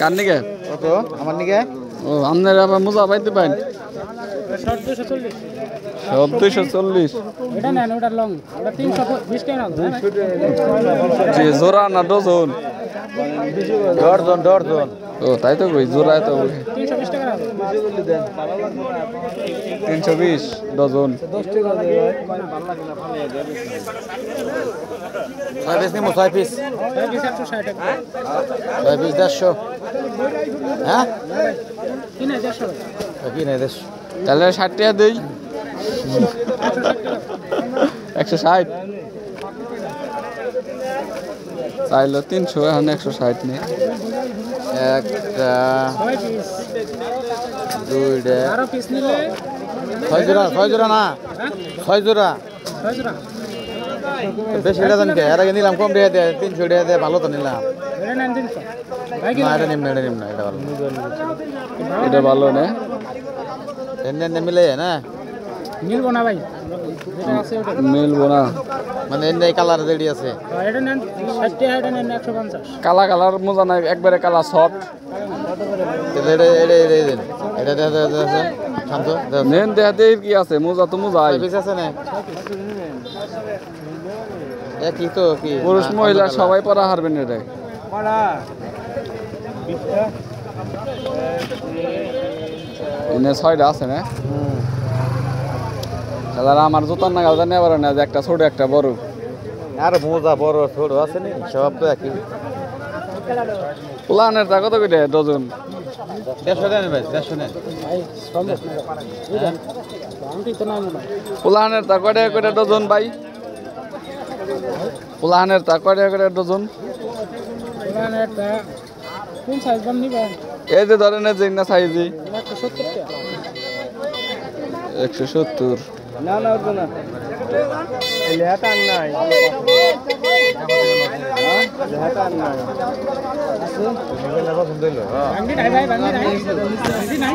কার নিকে কত আমার নিকে ও আপনারা আবার মোজা পাইতে পাইন 240 এটা নেন ওটা লং ওটা 320 টাকা না জি জোড়া না ডজন ডর্জন ও তাই তো কই জোড়া তো 320 টাকা 320 ডজন 10 টাকা দেয় ভাই 6 পিস নিমো 6 পিস 160 টাকা 6 পিস 150 হ্যাঁ কিনা 150 কি নাই দেশ তাহলে 60 টাকা দেই 160 চাইলো 300 এখন 160 নে একটা 6 পিস দুইটা 12 পিস নিলে 6 জোড়া না 6 জোড়া 6 জোড়া বেশি এটা দেন কে এর আগে নিলাম কম টাকা দিয়ে 300 টাকা দিয়ে ভালো তো নিলাম এটা নেন 300 ভাই কি না এটা নিম না এটা ভালো এটা ভালো না এনে মিলে না মিলবো না ভাই যেটা আছে ওটা মিলবো না মানে এনে কালার রেডি আছে এটা নেন 60 টাকা এটা নেন 150 কালা কালার মোজা নাই একবারে কালা সফট এটা আছে শান্ত নেন দেখাতে কি আছে মোজা তো মোজাই পিস আছে না এ কি তো কি পুরুষ মহিলা সবাই পরা হারবেন এটা এনে 6টা আছে না তাহলে আমার জুতার নাগাল জানি আবার না যে একটা ছোট একটা বড় আর মোজা বড় ছোট আছে নি সব তো একই প্লানের তা কত করে ডজন 150 দেন ভাই 150 নেন ভাই সম্ভব না বুঝলেন দামটি তো নাই মনে প্লানের তা কয়টা করে ডজন ভাই প্লানের তা কয়টা করে ডজন এখানে একটা কোন সাইজ দাম নিবেন এই যে ধরেন যে না সাইজি 170 টাকা 170 না না উঠবে না লেহাটা নাই লেহাটা নাই আছে পছন্দ হইলো ভাঙ্গি নাই ভাই ভাঙ্গি নাই ভাঙ্গি নাই